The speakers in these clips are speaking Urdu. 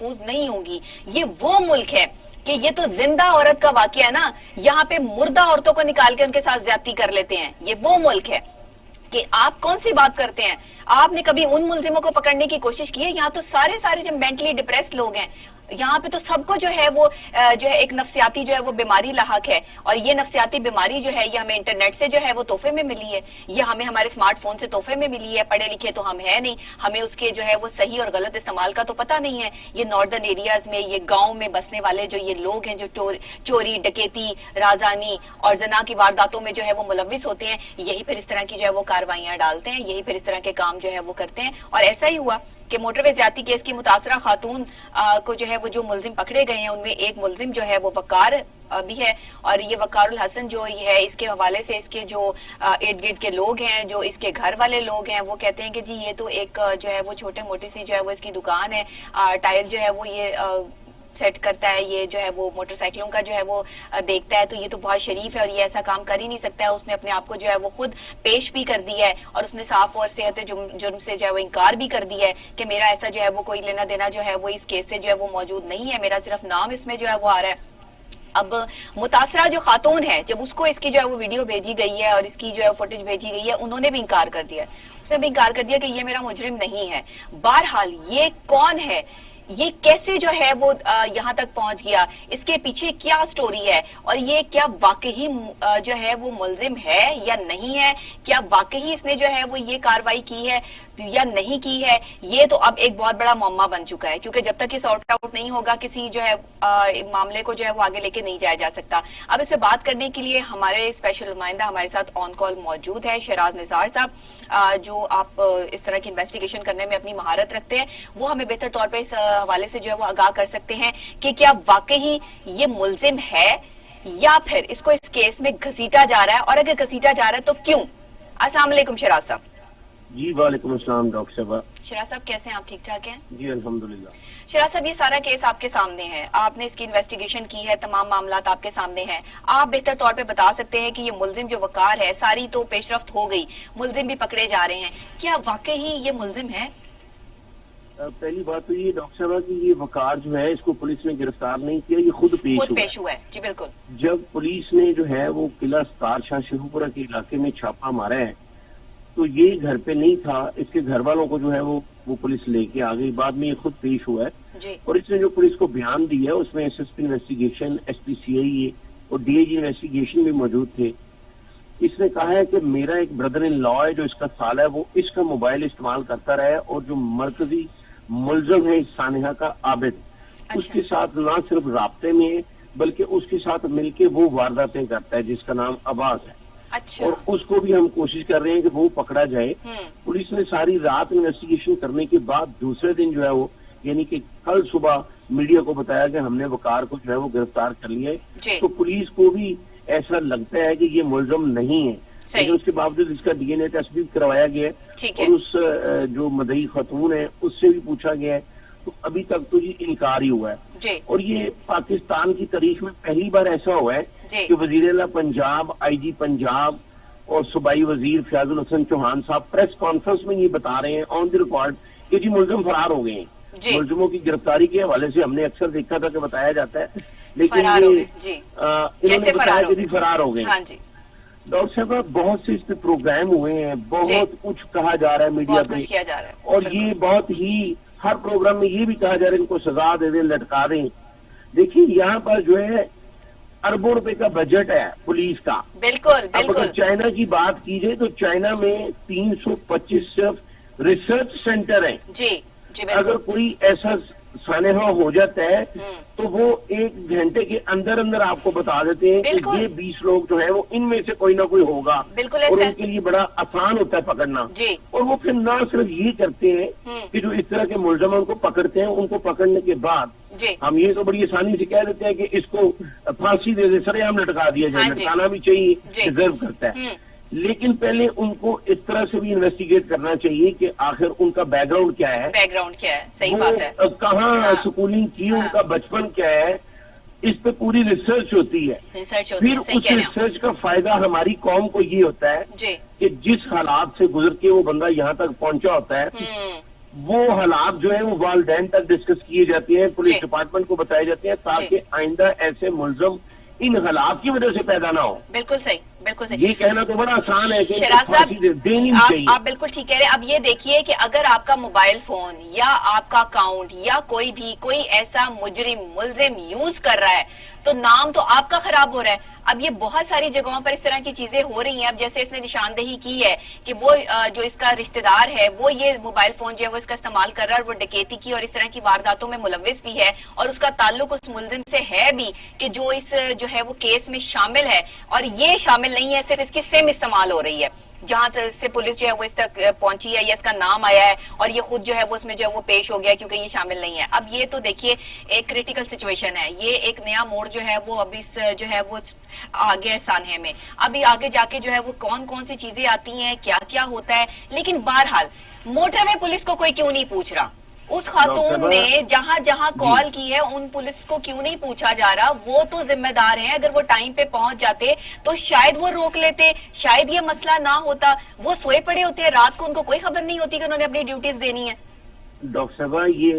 محفوظ نہیں ہوں گی. یہ وہ ملک ہے کہ یہ تو زندہ عورت کا واقعہ ہے نا, یہاں پہ مردہ عورتوں کو نکال کے ان کے ساتھ زیادتی کر لیتے ہیں. یہ وہ ملک ہے کہ آپ کون سی بات کرتے ہیں. آپ نے کبھی ان ملزموں کو پکڑنے کی کوشش کی ہے؟ یہاں تو سارے جو مینٹلی ڈپریس لوگ ہیں, یہاں پہ تو سب کو جو ہے وہ جو ہے ایک نفسیاتی جو ہے وہ بیماری لاحق ہے, اور یہ نفسیاتی بیماری جو ہے یہ ہمیں انٹرنیٹ سے جو ہے وہ تحفے میں ملی ہے, یہ ہمیں ہمارے اسمارٹ فون سے تحفے میں ملی ہے. پڑھے لکھے تو ہم ہے نہیں, ہمیں اس کے جو ہے وہ صحیح اور غلط استعمال کا تو پتہ نہیں ہے. یہ ناردرن ایریاز میں, یہ گاؤں میں بسنے والے جو یہ لوگ ہیں جو چوری ڈکیتی رازانی اور زنا کی وارداتوں میں جو ہے وہ ملوث ہوتے ہیں, یہی پھر اس طرح کی جو ہے وہ کاروائیاں ڈالتے ہیں, یہی پھر اس طرح کے کام جو ہے وہ کرتے ہیں. اور ایسا ہی ہوا کہ موٹر وے زیادتی کیس کی متاثرہ خاتون کو جو ہے وہ جو ملزم پکڑے گئے ہیں ان میں ایک ملزم جو ہے وہ وقار بھی ہے, اور یہ وقار الحسن جو یہ ہے اس کے حوالے سے اس کے جو ارد گرد کے لوگ ہیں, جو اس کے گھر والے لوگ ہیں, وہ کہتے ہیں کہ جی یہ تو ایک جو ہے وہ چھوٹے موٹی سی جو ہے وہ اس کی دکان ہے, ٹائل جو ہے وہ یہ سیٹ کرتا ہے, یہ جو ہے وہ موٹر سائیکلوں کا جو ہے وہ دیکھتا ہے, تو یہ تو بہت شریف ہے اور یہ ایسا کام کر ہی نہیں سکتا ہے. اس نے اپنے آپ کو جو ہے وہ خود پیش بھی کر دیا ہے, اور اس نے صاف اور صحت جرم سے جو ہے وہ انکار بھی کر دیا ہے کہ میرا ایسا جو ہے وہ کوئی لینا دینا جو ہے وہ اس کیس سے جو ہے وہ موجود نہیں ہے, میرا صرف نام اس میں جو ہے وہ آ رہا ہے. اب متاثرہ جو خاتون ہے, جب اس کو اس کی جو ہے وہ ویڈیو بھیجی گئی ہے اور اس کی جو ہے فوٹیج بھیجی گئی ہے, انہوں نے بھی انکار کر دیا, اس نے بھی انکار کر دیا کہ یہ میرا مجرم نہیں ہے. بہرحال یہ کون ہے, یہ کیسے جو ہے وہ یہاں تک پہنچ گیا, اس کے پیچھے کیا سٹوری ہے, اور یہ کیا واقعی جو ہے وہ ملزم ہے یا نہیں ہے, کیا واقعی اس نے جو ہے وہ یہ کاروائی کی ہے یا نہیں کی ہے, یہ تو اب ایک بہت بڑا معمہ بن چکا ہے. کیونکہ جب تک یہ سارٹ آؤٹ نہیں ہوگا کسی جو ہے معاملے کو جو ہے وہ آگے لے کے نہیں جایا جا سکتا. اب اس پہ بات کرنے کے لیے ہمارے اسپیشل نمائندہ ہمارے ساتھ آن کال موجود ہے, شیراز نثار صاحب, جو آپ اس طرح کی انویسٹیگیشن کرنے میں اپنی مہارت رکھتے ہیں. وہ ہمیں بہتر طور پہ اس حوالے سے جو ہے وہ آگاہ کر سکتے ہیں کہ کیا واقعی یہ ملزم ہے یا پھر اس کو اس کیس میں گھسیٹا جا رہا ہے, اور اگر گھسیٹا جا رہا ہے تو کیوں. السلام علیکم شیراز صاحب. جی وعلیکم السلام ڈاکٹر صاحبہ. شیراز صاحب کیسے ہیں آپ, ٹھیک ٹھاک ہیں؟ جی الحمدللہ. شیراز صاحب یہ سارا کیس آپ کے سامنے ہے, آپ نے اس کی انویسٹیگیشن کی ہے, تمام معاملات آپ کے سامنے ہیں. آپ بہتر طور پہ بتا سکتے ہیں کہ یہ ملزم جو وقار ہے, ساری تو پیش رفت ہو گئی, ملزم بھی پکڑے جا رہے ہیں, کیا واقعی یہ ملزم ہے؟ پہلی بات تو یہ ڈاکٹر صاحبہ کہ یہ وقار جو ہے اس کو پولیس نے گرفتار نہیں کیا, یہ خود پیش ہوا ہے. جی بالکل. جب پولیس نے جو ہے وہ قلعہ ستار شاہ شیخو پورہ کے علاقے میں چھاپا مارا ہے تو یہ گھر پہ نہیں تھا, اس کے گھر والوں کو جو ہے وہ پولیس لے کے آ گئی. بعد میں یہ خود پیش ہوا ہے جی. اور اس نے جو پولیس کو بیان دیا ہے اس میں S S P investigation, S P C I A اور ڈی آئی جی انویسٹیگیشن بھی موجود تھے. اس نے کہا ہے کہ میرا ایک بردر ان لا ہے جو اس کا سال ہے, وہ اس کا موبائل استعمال کرتا رہا ہے, اور جو مرکزی ملزم ہے اس سانحہ کا عابد, اس کے ساتھ نہ صرف رابطے میں ہے بلکہ اس کے ساتھ مل کے وہ وارداتیں کرتا ہے جس کا نام عباس ہے. اور اس کو بھی ہم کوشش کر رہے ہیں کہ وہ پکڑا جائے. پولیس نے ساری رات انویسٹیگیشن کرنے کے بعد دوسرے دن جو ہے وہ یعنی کہ کل صبح میڈیا کو بتایا کہ ہم نے وقار کو جو ہے وہ گرفتار کر لیا ہے. تو پولیس کو بھی ایسا لگتا ہے کہ یہ ملزم نہیں ہے, لیکن اس کے باوجود اس کا ڈی این اے ٹیسٹ بھی کروایا گیا ہے, اور اس جو مدعی خاتون ہے اس سے بھی پوچھا گیا ہے, تو ابھی تک تو یہ انکار ہی ہوا ہے. اور یہ پاکستان کی تاریخ میں پہلی بار ایسا ہوا ہے کہ وزیر اعلیٰ پنجاب, آئی جی پنجاب اور صوبائی وزیر فیاض الحسن چوہان صاحب پریس کانفرنس میں یہ بتا رہے ہیں آن دی ریکارڈ کہ جی ملزم فرار ہو گئے ہیں. ملزموں کی گرفتاری کے حوالے سے ہم نے اکثر دیکھا تھا کہ بتایا جاتا ہے, لیکن انہوں نے بتایا کہ فرار ہو گئے. ڈاکٹر صاحب بہت سے اس پہ پروگرام ہوئے ہیں, بہت کچھ کہا جا رہا ہے میڈیا پہ, اور یہ بہت ہی ہر پروگرام میں یہ بھی کہا جا رہا ہے ان کو سزا دے دیں, لٹکا دیں. دیکھیے یہاں پر جو ہے اربوں روپے کا بجٹ ہے پولیس کا. بالکل. اگر چائنا کی بات کی جائے تو چائنا میں 325 صرف ریسرچ سینٹر ہیں. اگر کوئی ایسا سانحہ ہو جاتا ہے تو وہ 1 گھنٹے کے اندر اندر آپ کو بتا دیتے ہیں کہ یہ 20 لوگ جو ہیں وہ ان میں سے کوئی نہ کوئی ہوگا, اور ان کے لیے بڑا آسان ہوتا ہے پکڑنا. اور وہ پھر نہ صرف یہ کرتے ہیں کہ جو اس طرح کے ملزم ان کو پکڑتے ہیں, ان کو پکڑنے کے بعد ہم یہ تو بڑی آسانی سے کہہ دیتے ہیں کہ اس کو پھانسی دے دے, سر ہم لٹکا دیا جائے, لٹکانا بھی چاہیے, ڈیزرو کرتا ہے. لیکن پہلے ان کو اس طرح سے بھی انویسٹیگیٹ کرنا چاہیے کہ آخر ان کا بیک گراؤنڈ کیا ہے, صحیح بات ہے, کہاں اسکولنگ کی, ان کا بچپن کیا ہے, اس پہ پوری ریسرچ ہوتی ہے. پھر اس ریسرچ کا فائدہ ہماری قوم کو یہ ہوتا ہے کہ جس حالات سے گزر کے وہ بندہ یہاں تک پہنچا ہوتا ہے وہ حالات جو ہیں وہ والدین تک ڈسکس کیے جاتے ہیں, پولیس جی. ڈپارٹمنٹ کو بتائے جاتے ہیں تاکہ آئندہ ایسے ملزم ان حالات کی وجہ سے پیدا نہ ہو. بالکل صحیح, بالکل صحیح. یہ کہنا تو بڑا آسان ہے کہ شراز صاحب دینی چاہیے. آپ بالکل ٹھیک کہہ رہے ہیں. اب یہ دیکھیے کہ اگر آپ کا موبائل فون یا آپ کا اکاؤنٹ یا کوئی ایسا مجرم ملزم یوز کر رہا ہے تو نام تو آپ کا خراب ہو رہا ہے. اب یہ بہت ساری جگہوں پر اس طرح کی چیزیں ہو رہی ہیں. اب جیسے اس نے نشاندہی کی ہے کہ وہ جو اس کا رشتہ دار ہے وہ یہ موبائل فون جو ہے وہ اس کا استعمال کر رہا ہے اور وہ ڈکیتی کی اور اس طرح کی وارداتوں میں ملوث بھی ہے اور اس کا تعلق اس ملزم سے ہے بھی کہ جو اس جو ہے وہ کیس میں شامل ہے, اور یہ شامل نہیں ہے, صرف اس کی سم استعمال ہو رہی ہے. جہاں سے پولیس جو ہے وہ اس تک پہنچی ہے یا اس کا نام آیا ہے اور یہ خود جو ہے وہ اس میں جو ہے وہ پیش ہو گیا کیونکہ یہ شامل نہیں ہے. اب یہ تو دیکھیے ایک کریٹیکل سچویشن ہے, یہ ایک نیا موڑ جو ہے وہ ابھی جو ہے وہ آگے سانحے میں, ابھی آگے جا کے جو ہے وہ کون سی چیزیں آتی ہیں, کیا کیا ہوتا ہے. لیکن بہرحال موٹر وے پولیس کو کوئی کیوں نہیں پوچھ رہا؟ اس خاتون نے جہاں جہاں کال کی ہے ان پولیس کو کیوں نہیں پوچھا جا رہا؟ وہ تو ذمہ دار ہیں. اگر وہ ٹائم پہ پہنچ جاتے تو شاید وہ روک لیتے, شاید یہ مسئلہ نہ ہوتا. وہ سوئے پڑے ہوتے ہیں رات کو, ان کو کوئی خبر نہیں ہوتی کہ انہوں نے اپنی ڈیوٹیز دینی ہے. ڈاکٹر صاحبہ یہ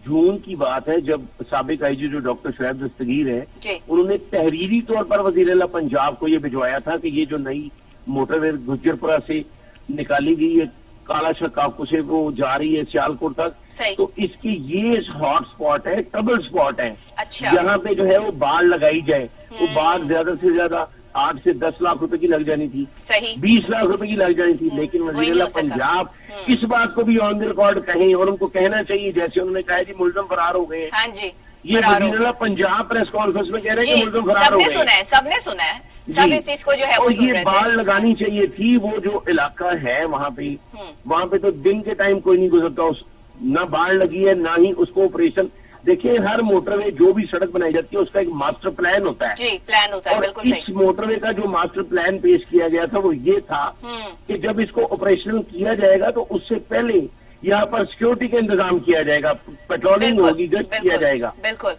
جون کی بات ہے جب سابق آئی جی جو ڈاکٹر شعیب دستگیر ہے جی, انہوں نے تحریری طور پر وزیر اعلیٰ پنجاب کو یہ بھجوایا تھا کہ یہ جو نئی موٹر وے گجرپورہ سے نکالی گئی ہے کالا شکاکو سے وہ جا رہی ہے سیالکوٹ تک, تو اس کی یہ ہاٹ سپاٹ ہے, ٹربل سپاٹ ہے. اچھا, یہاں پہ جو ہے وہ باڑ لگائی جائے. وہ باڑ زیادہ سے زیادہ 8 سے 10 لاکھ روپے کی لگ جانی تھی, 20 لاکھ روپے کی لگ جانی تھی. لیکن وزیر اعلیٰ پنجاب اس بات کو بھی آن دی ریکارڈ کہیں, اور ان کو کہنا چاہیے جیسے انہوں نے کہا جی ملزم فرار ہو گئے. ہاں جی, یہ وزیر اعلیٰ پنجاب پریس کانفرنس میں کہہ رہے ہیں کہ ملزم فرار ہو گئے. سب نے سنا ہے, سب اس چیز کو جو ہے وہ سن رہے تھے. یہ باڑ لگانی چاہیے تھی. وہ جو علاقہ ہے وہاں پہ تو دن کے ٹائم کوئی نہیں گزرتا, نہ باڑ لگی ہے نہ ہی اس کو آپریشن. دیکھیں ہر موٹر وے جو بھی سڑک بنائی جاتی ہے اس کا ایک ماسٹر پلان ہوتا ہے. جی, پلان ہوتا ہے, بالکل صحیح. اس موٹر وے کا جو ماسٹر پلان پیش کیا گیا تھا وہ یہ تھا کہ جب اس کو آپریشنل کیا جائے گا تو اس سے پہلے یہاں پر سیکورٹی کا انتظام کیا جائے گا, پیٹرولنگ ہوگی, گشت کیا جائے گا. بالکل,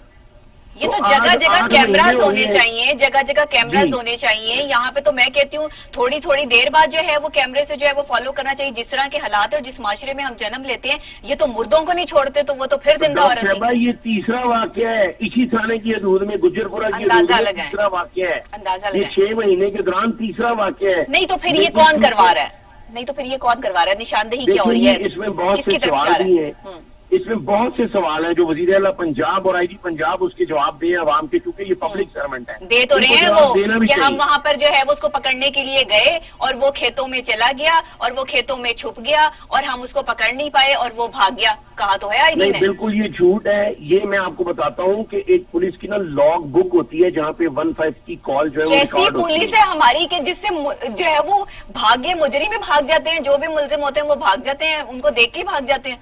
یہ تو جگہ جگہ کیمراز ہونے چاہیے, جگہ جگہ کیمراز ہونے چاہیے. یہاں پہ تو میں کہتی ہوں تھوڑی دیر بعد جو ہے وہ کیمرے سے جو ہے وہ فالو کرنا چاہیے. جس طرح کے حالات اور جس معاشرے میں ہم جنم لیتے ہیں, یہ تو مردوں کو نہیں چھوڑتے تو وہ تو پھر زندہ ہو رہے ہیں. یہ تیسرا واقعہ ہے اسی تھانے کی حدود میں, گجرپورہ کی حدود میں تیسرا واقعہ ہے. اندازہ یہ 6 مہینے کے دوران تیسرا واقعہ ہے. نہیں تو پھر یہ کون کروا رہا ہے؟ نہیں تو پھر یہ کون کروا رہا ہے؟ نشاندہی کیا ہو رہی ہے؟ اس میں بہت سے سوال بھی ہیں, اس میں بہت سے سوال ہیں جو وزیر اعلیٰ پنجاب اور آئی جی پنجاب اس کے جواب دیں عوام کے, کیونکہ یہ پبلک سرونٹ ہے. دے تو رہے ہیں وہ کہ ہم وہاں پر جو ہے وہ اس کو پکڑنے کے لیے گئے اور وہ کھیتوں میں چلا گیا اور وہ کھیتوں میں چھپ گیا اور ہم اس کو پکڑ نہیں پائے اور وہ بھاگ گیا. کہا تو ہے آئی جی نے. بالکل یہ جھوٹ ہے. یہ میں آپ کو بتاتا ہوں کہ ایک پولیس کی نا لاگ بک ہوتی ہے جہاں پہ 15 کی کال جو ہے کیسی پولیس ہے ہماری کہ جس سے جو ہے وہ بھاگے مجرم بھاگ جاتے ہیں, جو بھی ملزم ہوتے ہیں وہ بھاگ جاتے ہیں, ان کو دیکھ کے بھاگ جاتے ہیں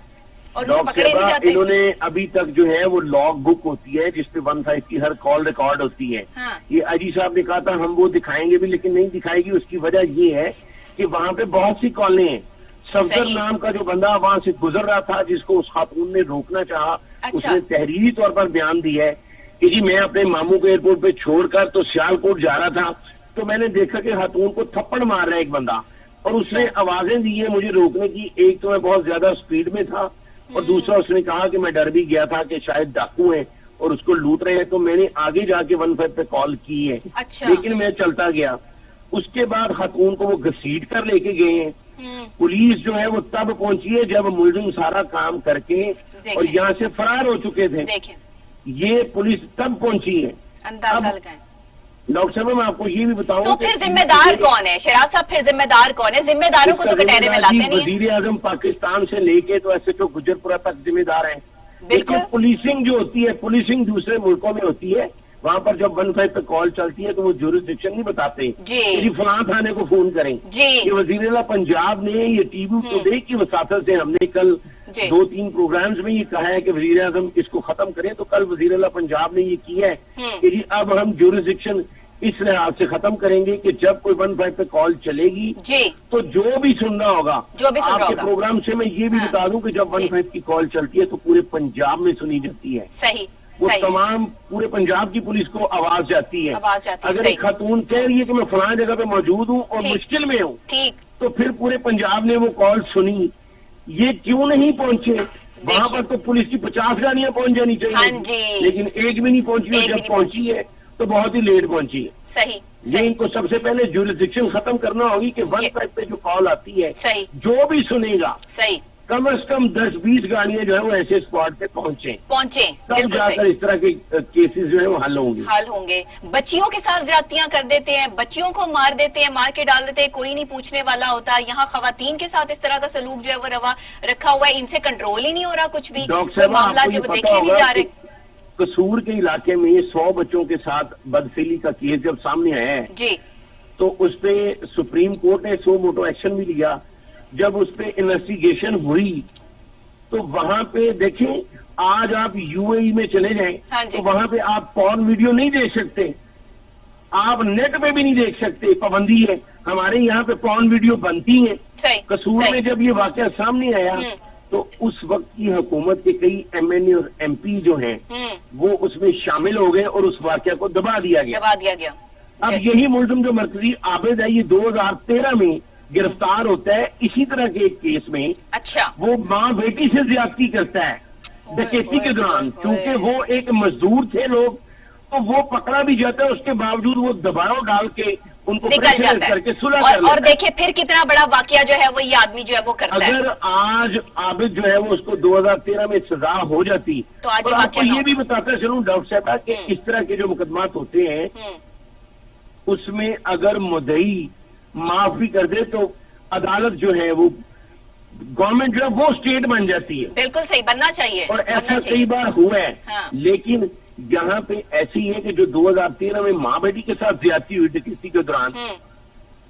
اور ان سے پکڑے نہیں جاتے. انہوں نے ابھی تک جو ہے وہ لاگ بک ہوتی ہے جس پہ 15 کی ہر کال ریکارڈ ہوتی ہے. یہ اجی صاحب نے کہا تھا ہم وہ دکھائیں گے بھی لیکن نہیں دکھائے گی. اس کی وجہ یہ ہے کہ وہاں پہ بہت سی کالیں ہیں. صفدر نام کا جو بندہ وہاں سے گزر رہا تھا جس کو اس خاتون نے روکنا چاہا, اس نے تحریری طور پر بیان دیا ہے کہ جی میں اپنے ماموں کو ایئرپورٹ پہ چھوڑ کر تو سیالکوٹ جا رہا تھا تو میں نے دیکھا کہ خاتون کو تھپڑ مار رہا ہے ایک بندہ, اور اس نے آوازیں دی ہیں مجھے روکنے کی. ایک تو میں بہت زیادہ سپیڈ میں تھا اور دوسرا اس نے کہا کہ میں ڈر بھی گیا تھا کہ شاید ڈاکو ہیں اور اس کو لوٹ رہے ہیں, تو میں نے آگے جا کے 15 پہ کال کی ہے. لیکن میں چلتا گیا. اس کے بعد خاتون کو وہ گھسیٹ کر لے کے گئے ہیں. پولیس جو ہے وہ تب پہنچی ہے جب ملزم سارا کام کر کے اور یہاں سے فرار ہو چکے تھے. یہ پولیس تب پہنچی ہے. ڈاکٹر صاحب میں آپ کو یہ بھی بتاؤں تو پھر ذمہ دار کون ہے شراز صاحب؟ پھر ذمہ دار کون ہے؟ ذمہ داروں کو تو کٹہرے میں لاتے نہیں. وزیر اعظم پاکستان سے لے کے تو ایسے تو گجرپورہ تک ذمہ دار ہیں. بالکل. پولیسنگ جو ہوتی ہے, پولیسنگ دوسرے ملکوں میں ہوتی ہے, وہاں پر جب 15 پہ کال چلتی ہے تو وہ جورسڈکشن نہیں بتاتے کہ فلاں تھانے کو فون کریں. یہ وزیر اعلیٰ پنجاب نے یہ ٹی وی ٹوڈے کی وساطت سے ہم نے کل 2-3 پروگرامز میں یہ کہا ہے کہ وزیر اعظم اس کو ختم کریں, تو کل وزیر اعلیٰ پنجاب نے یہ کیا ہے کہ جی اب ہم جورسڈکشن اس لحاظ سے ختم کریں گے کہ جب کوئی 15 پہ کال چلے گی تو جو بھی سن رہا ہوگا, آپ کے پروگرام سے میں یہ بھی بتا دوں کہ جب 15 کی کال چلتی ہے تو پورے پنجاب میں سنی جاتی ہے. وہ تمام پورے پنجاب کی پولیس کو آواز جاتی ہے. اگر ایک خاتون کہہ رہی ہے کہ میں فلاں جگہ پہ موجود ہوں اور مشکل میں ہوں تو پھر پورے پنجاب نے وہ کال سنی. یہ کیوں نہیں پہنچے؟ وہاں پر تو پولیس کی 50 گاڑیاں پہنچ جانی ہاں چاہیے جی، لیکن ایک بھی نہیں پہنچی، اور ایک بھی جب نہیں پہنچی ہے تو بہت ہی لیٹ پہنچی ہے. صحیح یہ ان کو سب سے پہلے جورسڈکشن ختم کرنا ہوگی کہ ون یہ- فائیو پہ جو کال آتی ہے صحیح جو بھی سنے گا صحیح کم از کم 10-20 گاڑیاں جو ہے وہ ایسے اسپاٹ پہ پہنچیں، پہنچے، تب بالکل جا صحیح کر اس طرح کے کیسز جو ہے وہ حل ہوں گے. حال ہوں گے. بچیوں کے ساتھ زیادتیاں کر دیتے ہیں، بچیوں کو مار دیتے ہیں، مار کے ڈال دیتے ہیں، کوئی نہیں پوچھنے والا ہوتا. یہاں خواتین کے ساتھ اس طرح کا سلوک جو ہے وہ روا رکھا ہوا ہے، ان سے کنٹرول ہی نہیں ہو رہا کچھ بھی، ڈاکٹر کوئی صاحب آپ معاملات کو جو یہ وہ پتا دیکھے نہیں ہوگا جا کہ رہے. قصور کے علاقے میں 100 بچوں کے ساتھ بدفعلی کا کیس جب سامنے آیا ہے جی تو اس پہ سپریم کورٹ نے سو موٹو ایکشن بھی لیا. جب اس پہ انویسٹیگیشن ہوئی تو وہاں پہ دیکھیں، آج آپ یو اے ای میں چلے جائیں ہاں جی تو وہاں پہ آپ پورن ویڈیو نہیں دیکھ سکتے، آپ نیٹ پہ بھی نہیں دیکھ سکتے، پابندی ہے. ہمارے یہاں پہ پورن ویڈیو بنتی ہیں. صحیح قصور میں صحیح جب یہ واقعہ سامنے آیا ہوں تو اس وقت کی حکومت کے کئی ایم این اے اور ایم پی جو ہیں ہوں وہ اس میں شامل ہو گئے اور اس واقعہ کو دبا دیا گیا. دبا دیا گیا. اب جی. یہی ملزم جو مرکزی عابد ہے یہ 2013 میں گرفتار ہوتا ہے اسی طرح کے ایک کیس میں. اچھا وہ ماں بیٹی سے زیادتی کرتا ہے ڈکیتی کے دوران، کیونکہ وہ ایک مزدور تھے لوگ تو وہ پکڑا بھی جاتا ہے، اس کے باوجود وہ دباؤ ڈال کے ان کو نکل پریشرائز جاتا کر کے ہے صلح کر اور لیتا ہے. دیکھیں پھر کتنا بڑا واقعہ جو ہے وہ یہ آدمی جو ہے وہ کرتا ہے. اگر آج عابد جو ہے وہ اس کو 2013 میں سزا ہو جاتی تو آج اور یہ آپ واقعہ کو نہ یہ بھی ہوتا. بتاتا چلوں ڈاکٹر صاحبہ کہ ہوں. اس طرح کے جو مقدمات ہوتے ہیں ہوں اس میں اگر مدعی معاف بھی کر دے تو عدالت جو ہے وہ گورنمنٹ جو ہے وہ اسٹیٹ بن جاتی ہے، بالکل صحیح بننا چاہیے اور بننا ایسا چاہیے. کئی بار ہوا ہے. ہاں. لیکن یہاں پہ ایسی ہے کہ جو 2013 میں ماں بیٹی کے ساتھ زیادتی ہوئی ڈکیتی کے دوران ہوں.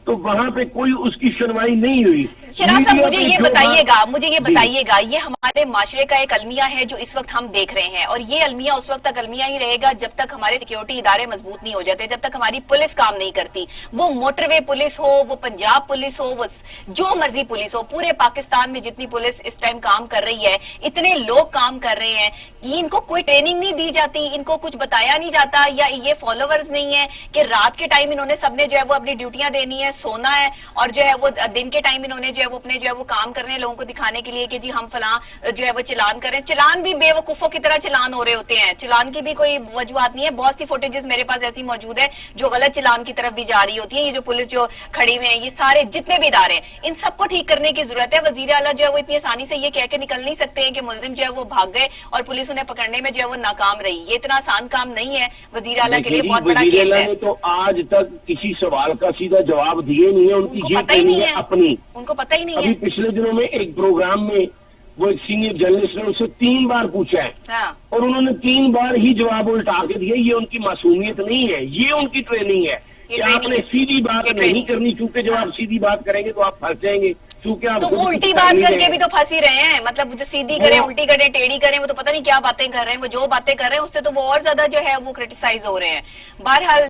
تو وہاں پہ کوئی اس کی سنوائی نہیں ہوئی. شراز صاحب میڈیا مجھے پہ یہ جو بتائیے بات- گا مجھے یہ جی. بتائیے گا یہ ہمارے معاشرے کا ایک المیہ ہے جو اس وقت ہم دیکھ رہے ہیں، اور یہ المیہ اس وقت تک المیہ ہی رہے گا جب تک ہمارے سیکیورٹی ادارے مضبوط نہیں ہو جاتے، جب تک ہماری پولیس کام نہیں کرتی. وہ موٹر وے پولیس ہو، وہ پنجاب پولیس ہو، وہ جو مرضی پولیس ہو، پورے پاکستان میں جتنی پولیس اس ٹائم کام کر رہی ہے، اتنے لوگ کام کر رہے ہیں، ان کو کوئی ٹریننگ نہیں دی جاتی، ان کو کچھ بتایا نہیں جاتا، یا یہ فالوورز نہیں ہے کہ رات کے ٹائم انہوں نے سب نے جو ہے وہ اپنی ڈیوٹیاں دینی ہے، سونا ہے، اور جو ہے وہ دن کے ٹائم انہوں نے جو ہے وہ اپنے جو ہے وہ کام کرنے لوگوں کو دکھانے کے لیے کہ جی ہم فلاں جو ہے وہ چلان کریں. چلان بھی بے وقوفوں کی طرح چلان ہو رہے ہوتے ہیں، چلان کی بھی کوئی وجوہات نہیں ہے. بہت سی فوٹیجز میرے پاس ایسی موجود ہے جو غلط چلان کی طرف بھی جا رہی ہوتی ہیں. یہ جو پولیس جو کھڑی ہوئے ہیں، یہ سارے جتنے بھی ادارے ہیں، ان سب کو ٹھیک کرنے کی ضرورت ہے. وزیر اعلیٰ جو ہے وہ اتنی آسانی سے یہ کہہ کے نکل نہیں سکتے ہیں کہ ملزم جو ہے وہ بھاگ گئے اور پولیس انہیں پکڑنے میں جو ہے وہ ناکام رہی. یہ اتنا آسان کام نہیں ہے وزیر اعلیٰ کے لیے، دیکھیے بہت جی، بڑا وزیر کیس اعلیٰ ہے. نے تو آج تک کسی سوال کا سیدھا جواب دیے نہیں ہے. ان کی کو یہ پتہ ہی ٹریننگ نہیں ہے ہے، اپنی. ان کو پتہ ہی نہیں ابھی ہے. پچھلے دنوں میں ایک پروگرام میں وہ ایک سینئر جرنلسٹ نے ان سے 3 بار پوچھا ہے ہاں اور انہوں نے 3 بار ہی جواب الٹا کے دیا. یہ ان کی معصومیت نہیں ہے، یہ ان کی ٹریننگ ہے یہ کہ آپ ٹریننگ نے ہے. سیدھی بات یہ نہیں ٹریننگ. کرنی، چونکہ جب ہاں. آپ سیدھی بات کریں گے تو آپ پھنس جائیں گے، چونکہ آپ تو خود وہ کچھ الٹی کر بات نہیں کر رہے کے ہیں. بھی تو پھنسی رہے ہیں، مطلب جو سیدھی وہ- کریں، الٹی کریں، ٹیڑھی کریں، وہ تو پتہ نہیں کیا باتیں کر رہے ہیں. وہ جو باتیں کر رہے ہیں اس سے تو وہ اور زیادہ جو ہے وہ کرٹیسائز ہو رہے ہیں. بہرحال